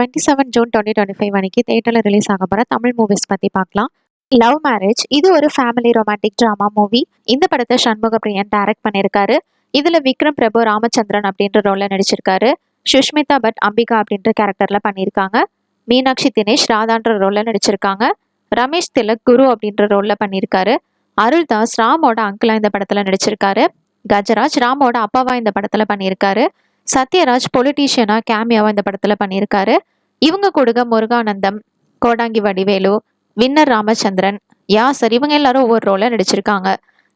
27 June 2025 அன்னைக்கு தியேட்டர்ல release ஆக போற தமிழ் மூவிஸ் பத்தி பார்க்கலாம். லவ் மேரேஜ் இது ஒரு ஃபேமிலி ரொமான்டிக் டிராமா மூவி. இந்த படத்தை சண்முக பிரியன் டைரக்ட் பண்ணியிருக்காரு. இதுல விக்ரம் பிரபு ராமச்சந்திரன் அப்படின்ற ரோல்ல நடிச்சிருக்காரு. சுஷ்மிதா பட் அம்பிகா அப்படின்ற கேரக்டர்ல பண்ணியிருக்காங்க. மீனாட்சி தினேஷ் ராதான்ற ரோல்ல நடிச்சிருக்காங்க. ரமேஷ் திலக் குரு அப்படின்ற ரோல்ல பண்ணியிருக்காரு. அருள்தாஸ் ராமோட அங்கிளா இந்த படத்துல நடிச்சிருக்காரு. கஜராஜ் ராமோட அப்பாவா இந்த படத்துல பண்ணியிருக்காரு. சத்யராஜ் பொலிட்டீஷியனா கேமியாவா இந்த படத்துல பண்ணியிருக்காரு. இவங்க கூடுக முருகானந்தம், கோடாங்கி வடிவேலு, வின்னர் ராமச்சந்திரன், யாசர் இவங்க எல்லாரும் ஒவ்வொரு ரோல நடிச்சிருக்காங்க.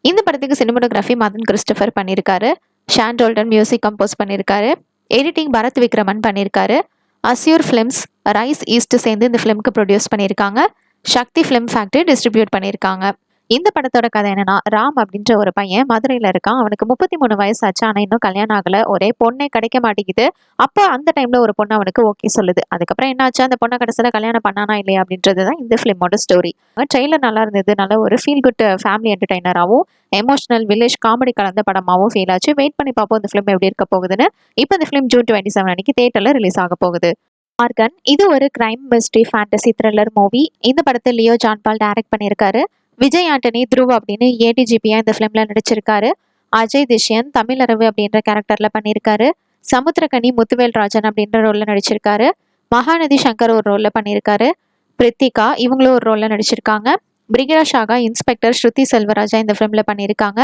இந்த படத்துக்கு சினிமோட்டோகிராஃபி மதன் கிறிஸ்டபர் பண்ணியிருக்காரு. ஷாண்டோல்டன் மியூசிக் கம்போஸ் பண்ணியிருக்காரு. எடிட்டிங் பரத் விக்ரமன் பண்ணியிருக்காரு. அஸ்யூர் ஃபிலிம்ஸ், ரைஸ் ஈஸ்ட் சேர்ந்து இந்த ஃபிலிம்க்கு ப்ரொடியூஸ் பண்ணியிருக்காங்க. சக்தி ஃபிலிம் ஃபேக்டரி டிஸ்ட்ரிபியூட் பண்ணியிருக்காங்க. இந்த படத்தோட கதை என்னன்னா, ராம் அப்படின்ற ஒரு பையன் மதுரையில இருக்கான். அவனுக்கு 33 வயசு ஆச்சு. ஆனா இன்னும் கல்யாணம் ஆகல. ஒரே பொண்ணே கிடைக்க மாட்டேங்குது. அப்போ அந்த டைம்ல ஒரு பொண்ணு அவனுக்கு ஓகே சொல்லுது. அதுக்கப்புறம் என்ன ஆச்சு, அந்த பொண்ணை கடைசியில கல்யாணம் பண்ணானா இல்லையா அப்படின்றதுதான் இந்த ஃபிலிமோட ஸ்டோரி. ட்ரெய்லர் நல்லா இருந்தது. நல்ல ஒரு ஃபீல் குட் ஃபேமிலி என்டர்டைனராகவும் எமோஷனல் வில்லேஜ் காமெடி கலந்த படமாகவும் ஃபீல் ஆச்சு. வெயிட் பண்ணி பார்ப்போம் இந்த ஃபிலிம் எப்படி இருக்க போகுதுன்னு. இப்போ இந்த ஃபிலிம் ஜூன் 27 அன்னைக்கு தியேட்டர்ல ரிலீஸ் ஆக போகுது. ஆர்கன் இது ஒரு crime mystery fantasy thriller movie. இந்த படத்தை லியோ ஜான்பால் டைரக்ட் பண்ணியிருக்காரு. விஜய் ஆண்டனி த்ருவ் அப்படின்னு ஏடிஜிபியா இந்த ஃபிலிம்ல நடிச்சிருக்காரு. அஜய் திஷ்யன் தமிழரவு அப்படின்ற கேரக்டர்ல பண்ணியிருக்காரு. சமுத்திரகனி முத்துவேல் ராஜன் அப்படின்ற ரோல்ல நடிச்சிருக்காரு. மகாநதி சங்கர் ஒரு ரோல்ல பண்ணியிருக்காரு. பிரித்திகா இவங்களும் ஒரு ரோல்ல நடிச்சிருக்காங்க. பிரிகா ஷாகா இன்ஸ்பெக்டர் ஸ்ருதி செல்வராஜா இந்த ஃபிலிம்ல பண்ணியிருக்காங்க.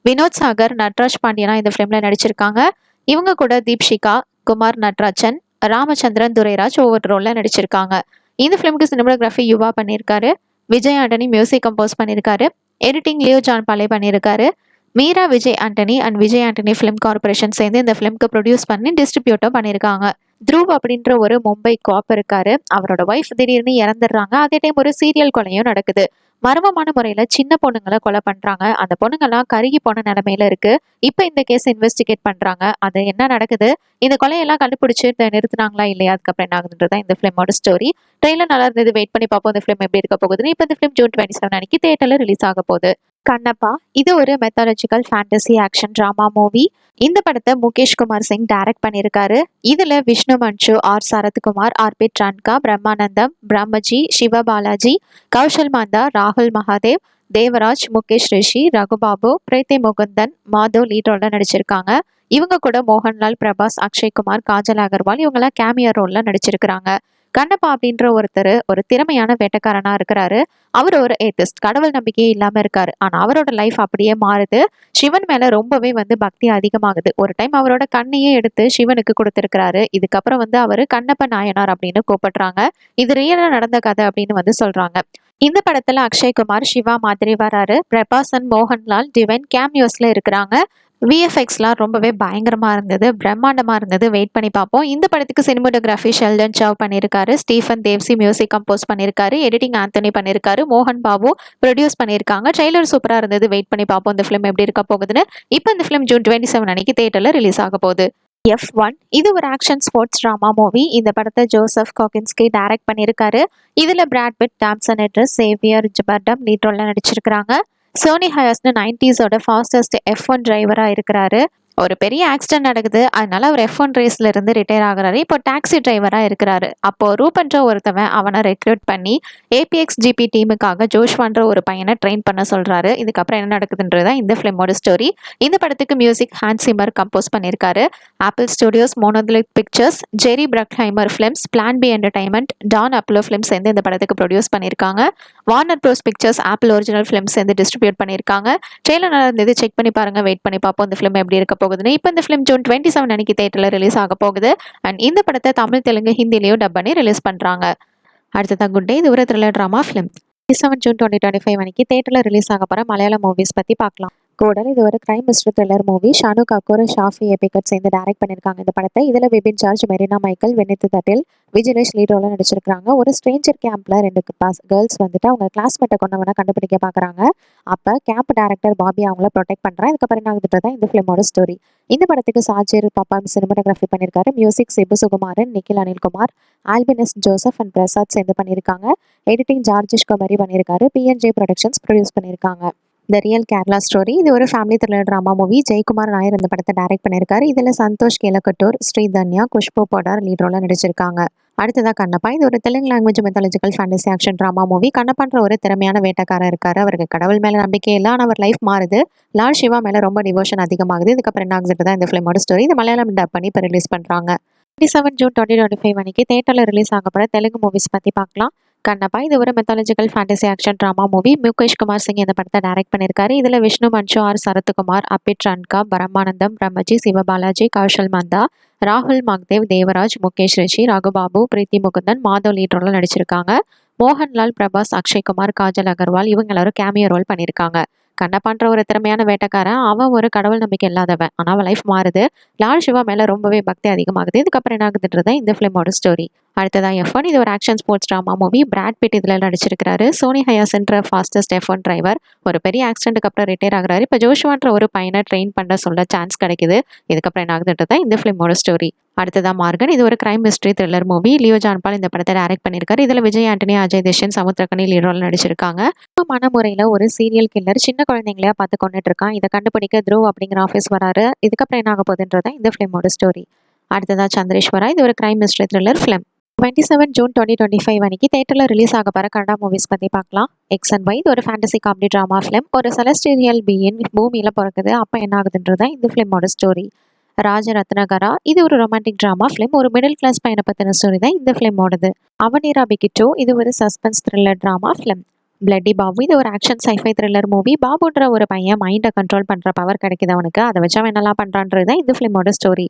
வினோத் சாகர் நட்ராஜ் பாண்டியனா இந்த ஃபிலிம்ல நடிச்சிருக்காங்க. இவங்க கூட தீப்ஷிகா, குமார் நட்ராஜன், ராமச்சந்திரன், துரைராஜ் ஒவ்வொரு ரோல்ல நடிச்சிருக்காங்க. இந்த ஃபிலிம்க்கு சினிமோகிராஃபி யுவா பண்ணியிருக்காரு. விஜய் ஆண்டனி மியூசிக் கம்போஸ் பண்ணியிருக்காரு. எடிட்டிங் லியோ ஜான்பாலே பண்ணியிருக்காரு. Meera Vijay Antony and Vijay Antony film corporation சேர்ந்து இந்த ஃபிலிம்க்கு ப்ரொடியூஸ் பண்ணி டிஸ்ட்ரிபியூட்டும் பண்ணியிருக்காங்க. த்ருவ் அப்படின்ற ஒரு மும்பை காப் இருக்காரு. அவரோட ஒய்ஃப் திடீர்னு இறந்துடுறாங்க. அதே டைம் ஒரு சீரியல் கொலையும் நடக்குது. மர்மமான முறையில சின்ன பொண்ணுங்களை கொலை பண்றாங்க. அந்த பொண்ணுங்கெல்லாம் கருகி போன நிலைமையில இருக்கு. இப்ப இந்த கேஸ் இன்வெஸ்டிகேட் பண்றாங்க. அது என்ன நடக்குது, இந்த கொலையெல்லாம் கண்டுபிடிச்சு நிறுத்தினாங்களா இல்லையா, அதுக்கப்புறம் என்ன ஆகுதுன்றதான் இந்த ஃபிலிமோட ஸ்டோரி. ட்ரெயிலர் நல்லா இருந்தது. வெயிட் பண்ணி பார்ப்போம் இந்த ஃபிலிம் எப்படி இருக்க போகுதுன்னு. இப்போ இந்த ஃபிலிம் ஜூன் 27 அன்னைக்கு தியேட்டர்ல ரிலீஸ் ஆக போகுது. கண்ணப்பா இது ஒரு methodological fantasy action drama movie. இந்த படத்தை முகேஷ் குமார் சிங் டைரக்ட் பண்ணியிருக்காரு. இதுல விஷ்ணு மஞ்சு, ஆர் சரத்குமார், ஆர்பி ட்ரான்கா, பிரம்மானந்தம், பிரம்மஜி, சிவபாலாஜி, கௌஷல் மாந்தா, ராகுல் மகாதேவ், தேவராஜ், முகேஷ் ரிஷி, ரகுபாபு, பிரீத்தி முகுந்தன், மாதவ் லீட் ரோல்ல நடிச்சிருக்காங்க. இவங்க கூட மோகன்லால், பிரபாஸ், அக்ஷய்குமார், காஜல் அகர்வால் இவங்கெல்லாம் கேமியோ ரோல்ல நடிச்சிருக்கிறாங்க. கண்ணப்பா அப்படின்ற ஒருத்தர் ஒரு திறமையான வேட்டைக்காரனா இருக்கிறாரு. அவர் ஒரு ஏத்திஸ்ட், கடவுள் நம்பிக்கையே இல்லாம இருக்காரு. ஆனா அவரோட லைஃப் அப்படியே மாறுது. சிவன் மேல ரொம்பவே பக்தி அதிகமாகுது. ஒரு டைம் அவரோட கண்ணையே எடுத்து சிவனுக்கு கொடுத்திருக்கிறாரு. இதுக்கப்புறம் அவரு கண்ணப்ப நாயனார் அப்படின்னு கூப்பிடுறாங்க. இது ரியலா நடந்த கதை அப்படின்னு சொல்றாங்க. இந்த படத்துல அக்ஷய்குமார், சிவா மாதிரி வராரு. பிரபாஸ் அண்ட் மோகன்லால் டிவைன் கேமியோஸ்ல இருக்கிறாங்க. விஎஃப்எக்ஸ்லாம் ரொம்பவே பயங்கரமா இருந்தது, பிரம்மாண்டமா இருந்தது. வெயிட் பண்ணி பார்ப்போம். இந்த படத்துக்கு சினிமோட்டோகிராஃபி ஷெல்டன் சவ் பண்ணியிருக்காரு. ஸ்டீஃபன் தேவ்சி மியூசிக் கம்போஸ் பண்ணியிருக்காரு. எடிட்டிங் ஆந்தனி பண்ணியிருக்காரு. மோகன் பாபு ப்ரொடியூஸ் பண்ணியிருக்காங்க. ட்ரெய்லர் சூப்பரா இருந்தது. வெயிட் பண்ணி பார்ப்போம் இந்த ஃபிலிம் எப்படி இருக்க போகுதுன்னு. இப்போ இந்த ஃபிலிம் ஜூன் 27 அன்னைக்கு தியேட்டர்ல ரிலீஸ் ஆக போகுது. F1 இது ஒரு ஆக்ஷன் ஸ்போர்ட்ஸ் டிராமா மூவி. இந்த படத்தை ஜோசப் காகின்ஸ்கி டைரக்ட் பண்ணியிருக்காரு. இதுல Brad Pitt, Damson Idris, Javier Bardem lead ரோல்ல நடிச்சிருக்காங்க. சோனி ஹயாஸ்னு 90s ஃபாஸ்டஸ்ட் F1 டிரைவரா இருக்கிறாரு. ஒரு பெரிய ஆக்சிடென்ட் நடக்குது. அதனால அவர் F1 ரேஸ்ல இருந்து ரிட்டையர் ஆகுறாரு. இப்போ டாக்ஸி டிரைவரா இருக்கிறாரு. அப்போ ரூபன்ற ஒருத்தவன் அவனை ரெக்ரூட் பண்ணி ஏபிஎக்ஸ் ஜிபி டீமுக்காக ஜோஷ்வான்ற ஒரு பையனை ட்ரெயின் பண்ண சொல்றாரு. இதுக்கப்புறம் என்ன நடக்குதுன்றதான் இந்த ஃபிலிமோட ஸ்டோரி. இந்த படத்துக்கு மியூசிக் ஹான்ஸ் சிமர் கம்போஸ் பண்ணியிருக்காரு. Apple Studios, Monolith Pictures, Jerry Bruckheimer Films, Plan B Entertainment, Dawn Apollo Films சேர்ந்து இந்த படத்துக்கு ப்ரொடியூஸ் பண்ணியிருக்காங்க. Warner Bros Pictures, Apple Original Films சேர்ந்து டிஸ்ட்ரிபியூட் பண்ணியிருக்காங்க. ட்ரெய்லர் நல்லா இருந்தது. செக் பண்ணி பாருங்க. வெயிட் பண்ணி பார்ப்போம் இந்த ஃபிலிம் எப்படி இருக்க போகுதுன்னு. இப்போ இந்த ஃபிலிம் ஜூன் 27 அன்னைக்கு தியேட்டர்ல ரிலீஸ் ஆக போகுது. அண்ட் இந்த படத்தை தமிழ், தெலுங்கு, ஹிந்திலையும் டப் பண்ணி ரிலீஸ் பண்றாங்க. அடுத்ததா குட் டே இது ஒரு த்ரில்லர் டிராமா ஃபிலிம். 27 ஜூன் 2025 அன்னைக்கு தியேட்டர்ல ரிலீஸ் ஆக போற மலையாள மூவிஸ் பத்தி பார்க்கலாம். கோடல் இது ஒரு crime mystery thriller movie. Shanu Kakkur, Shafi Epikkad சேர்ந்து டைரக்ட் பண்ணியிருக்காங்க இந்த படத்தை. இதுல விபின் ஜார்ஜ், மெரினா மைக்கேல், வினித் தட்டில், விஜிலேஷ் லீட் ரோல நடிச்சிருக்காங்க. ஒரு ஸ்ட்ரேஞ்சர் கேம்ப்ல 2 கேர்ள்ஸ் அவங்க கிளாஸ்மேட்டை கொண்டவனை கண்டுபிடிக்க பாக்குறாங்க. அப்ப கேம்ப் டைரக்டர் பாபி அவங்கள ப்ரொடெக்ட் பண்றான். இதுக்கப்புறம் என்ன ஆகுதுன்றதான் இந்த ஃபிலிமோட ஸ்டோரி. இந்த படத்துக்கு சாஜிர் பாப்பா சினிமாட்டோகிராஃபி பண்ணியிருக்காரு. மியூசிக் சிபு சுகுமாரன், நிக்கில் அனில்குமார், ஆல்பினஸ் ஜோசப் அண்ட் பிரசாத் சேர்ந்து பண்ணியிருக்காங்க. எடிட்டிங் ஜார்ஜிஷ் குமாரி பண்ணியிருக்காரு. PNJ ப்ரொடக்ஷன்ஸ் ப்ரொடியூஸ் பண்ணியிருக்காங்க. த ரியல் கேரளா ஸ்டோரி இது ஒரு family thriller drama movie. Jayakumar Nair இந்த படத்தை டைரக்ட் பண்ணியிருக்காரு. இதில் சந்தோஷ் கேலக்கட்டூர், ஸ்ரீதன்யா, குஷ்பு போடார் லீட் ரோலில் நடிச்சிருக்காங்க. அடுத்ததாக கண்ணப்பா இது ஒரு Telugu language mythological fantasy action drama movie. கண்ணப்பான்ற ஒரு திறமையான வேட்டைக்காரர் இருக்காரு. அவருக்கு கடவுள் மேலே நம்பிக்கை இல்லை, ஆனால் அவர் லைஃப் மாறுது. லார்ட் சிவா மேலே ரொம்ப டிவோஷன் அதிகமாகுது. இதுக்கப்புறம் என்ன ஆகுது தான் இந்த ஃபிலிமோட ஸ்டோரி. இது மலையாளம் டப் பண்ணி இப்போ ரிலீஸ் பண்ணுறாங்க. 27 ஜூன் 2025 அன்னைக்கு தேட்டரில் ரிலீஸ் ஆக போகிற தெலுங்கு மூவிஸ் பற்றி பார்க்கலாம். கண்ணப்பா இது ஒரு methodological fantasy action drama movie. Mukesh Kumar Singh இந்த படத்தை டைரக்ட் பண்ணியிருக்காரு. இதில் விஷ்ணு மன்சு, ஆர் சரத்குமார், அபிட் ரன்கா, பிரம்மானந்தம், பிரம்மஜி, சிவபாலாஜி, கௌஷல் மந்தா, ராகுல் மக்தேவ், தேவராஜ், முகேஷ் ரிஷி, ரகுபாபு, பிரீத்தி முகுந்தன், மாதவ் லீட் ரோலில் நடிச்சிருக்காங்க. மோகன்லால், பிரபாஸ், அக்ஷய்குமார், காஜல் அகர்வால் இவங்க எல்லாரும் கேமியோ ரோல் பண்ணியிருக்காங்க. கண்ணப்பான்ற ஒரு திறமையான வேட்டைக்காரன். அவன் ஒரு கடவுள் நம்பிக்கை இல்லாதவன், ஆனால் அவன் லைஃப் மாறுது. லால் சிவா மேலே ரொம்பவே பக்தி அதிகமாகுது. இதுக்கப்புறம் என்ன ஆகுதுன்றதான் இந்த ஃபிலிமோட ஸ்டோரி. அடுத்ததான் F1 இது ஒரு action sports drama movie. Brad Pitt இதில் நடிச்சிருக்காரு. சோனி ஹயாஸ்ன்ற ஃபாஸ்டஸ்ட் F1 டிரைவர் ஒரு பெரிய ஆக்சிடென்ட்டுக்கு அப்புறம் ரிட்டையர் ஆகுறாரு. இப்போ ஜோஷுவான்ற ஒரு பையனை ட்ரெயின் பண்ண சொல்ல சான்ஸ் கிடைக்குது. இதுக்கப்புறம் என்ன ஆகுதுன்றதான் இந்த ஃபிலிமோட ஸ்டோரி. அடுத்ததான் மார்கன் இது ஒரு crime mystery thriller movie. Leo John Paul இந்த படத்தை டைரக்ட் பண்ணியிருக்காரு. இதில் விஜய் ஆண்டனி, அஜய் தேஷன், சமுத்திரக்கனி லீட் ரோல் நடிச்சிருக்காங்க. மனமுறையில் ஒரு சீரியல் கில்லர் சின்ன குழந்தைங்களையா பார்த்து கொண்டுட்டு இருக்கான். இதை கண்டுபிடிக்க த்ரூ அப்படிங்கிற ஆஃபீஸ் வராரு. இதுக்கப்புறம் என்ன ஆக போகுதுன்றதான் இந்த ஃபிலிமோட ஸ்டோரி. அடுத்ததா சந்திரேஸ்வரா இது ஒரு crime mystery thriller film. 27 June 2025 அன்னைக்கு தேட்டரில் ரிலீஸ் ஆக போகிற கன்னடா மூவிஸ் பற்றி பார்க்கலாம். எக்ஸ் அண்ட் ஒய் இது ஒரு ஃபேண்டசி காமெடி ட்ராமா ஃபிலிம். ஒரு செலஸ்டீரியல் பீயிங் பூமியில் பிறக்குது. அப்போ என்ன ஆகுதுன்றதான் இந்த ஃபிலிமோட ஸ்டோரி. ராஜரத்னகரா இது ஒரு ரொமான்டிக் ட்ராமா ஃபிலிம். ஒரு மிடில் கிளாஸ் பையனை பற்றின ஸ்டோரி தான் இந்த ஃபிலிமோடது. அவனிரா பிகிட்டோ இது ஒரு suspense thriller drama film. Bloody Babu இது ஒரு ஆக்ஷன் சைஃபை த்ரில்லர் மூவி. பாபுன்ற ஒரு பையன் மைண்டை கண்ட்ரோல் பண்ணுற பவர் கிடைக்குது அவனுக்கு. அதை வச்சு அவன் என்னெல்லாம் பண்ணுறான்றது தான் இந்த ஃபிலிமோட ஸ்டோரி.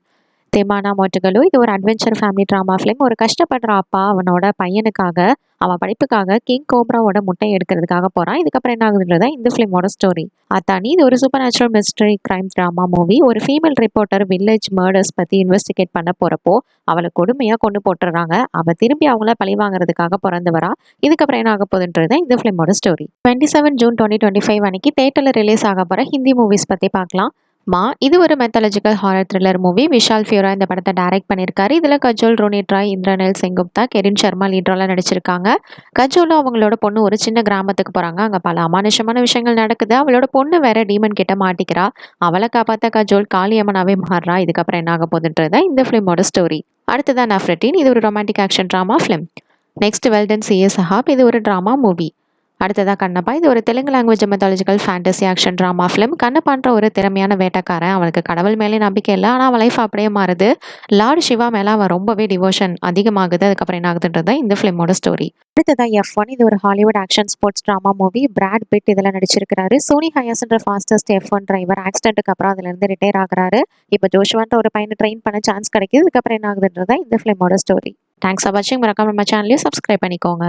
தெமானா மோட்டுகலு இது ஒரு அட்வென்ச்சர் ஃபேமிலி ட்ராமா ஃபிலிம். ஒரு கஷ்டப்படுற அப்பா அவனோட பையனுக்காக அவன் படிப்புக்காக கிங் கோப்ராவோட முட்டையை எடுக்கிறதுக்காக போகிறான். இதுக்கப்புறம் என்ன ஆகுதுன்றதா இந்த ஃபிலிமோட ஸ்டோரி. அத்தானி இது ஒரு super natural mystery crime drama movie. ஒரு ஃபீமேல் ரிப்போர்ட்டர் வில்லேஜ் மர்டர்ஸ் பற்றி இன்வெஸ்டிகேட் பண்ண போகிறப்போ அவளை கொடுமையாக கொண்டு போட்டுறாங்க. அவள் திரும்பி அவங்கள பழி வாங்குறதுக்காக பிறந்து வரா. இதுக்கப்புறம் என்ன ஆக போகுதுன்றது இந்த ஃபிலிமோட ஸ்டோரி. 27 ஜூன் 2025 அன்னைக்கு தேட்டரில் ரிலீஸ் ஆக போகிற ஹிந்தி மூவிஸ் பற்றி பார்க்கலாம். மா இது ஒரு mythological horror thriller movie. Vishal Furia இந்த படத்தை டைரக்ட் பண்ணியிருக்காரு. இதில் கஜோல், ரோனிட் ராய், இந்திரனில் செங்குப்தா, கெரின் சர்மா லீட் ரோலாக நடிச்சிருக்காங்க. கஜோலும் அவங்களோட பொண்ணு ஒரு சின்ன கிராமத்துக்கு போகிறாங்க. அங்கே பல அமானுஷமான விஷயங்கள் நடக்குது. அவளோட பொண்ணு வேற டீமன் கிட்ட மாட்டிக்கிறா. அவளை காப்பாற்ற கஜோல் காளியம்மனாவே மாறுறா. இதுக்கப்புறம் என்ன ஆக போகுதுன்றதான் இந்த ஃபிலிமோட ஸ்டோரி. அடுத்ததான் நஃப்ரட்டின் இது ஒரு romantic action drama film. Next well done CA Sahab இது ஒரு ட்ராமா மூவி. அடுத்ததாக கண்ணப்பா இது ஒரு Telugu language mythological fantasy action drama film. கண்ணப்பான்ற ஒரு திறமையான வேட்டைக்காரன். அவனுக்கு கடவுள் மேலே நம்பிக்கை இல்லை, ஆனால் அவன் லைஃப் அப்படியே மாறுது. லார்ட் சிவா மேலே அவன் ரொம்பவே டிவோஷன் அதிகமாகுது. அதுக்கப்புறம் என்ன ஆகுதுன்றது இந்த ஃபிலிமோட ஸ்டோரி. அடுத்ததான் F1 இது ஒரு Hollywood action sports drama movie. Brad Pitt இதில் நடிச்சிருக்கிறாரு. சோனி ஹயாஸ்ன்ற ஃபாஸ்டஸ்ட் F1 டிரைவர் ஆக்சிடென்ட்டுக்கு அப்புறம் அதுலேருந்து ரிட்டையர் ஆகிறாரு. இப்போ ஜோஷுவான்ற ஒரு பையனை ட்ரெயின் பண்ண சான்ஸ் கிடைக்குது. இதுக்கப்புறம் என்ன ஆகுதுன்றதா இந்த ஃபிலிமோட ஸ்டோரி. தேங்க்ஸ் ஃபார் வாட்சிங். மறக்காம நம்ம சேனலையும் சப்ஸ்கிரைப் பண்ணிக்கோங்க.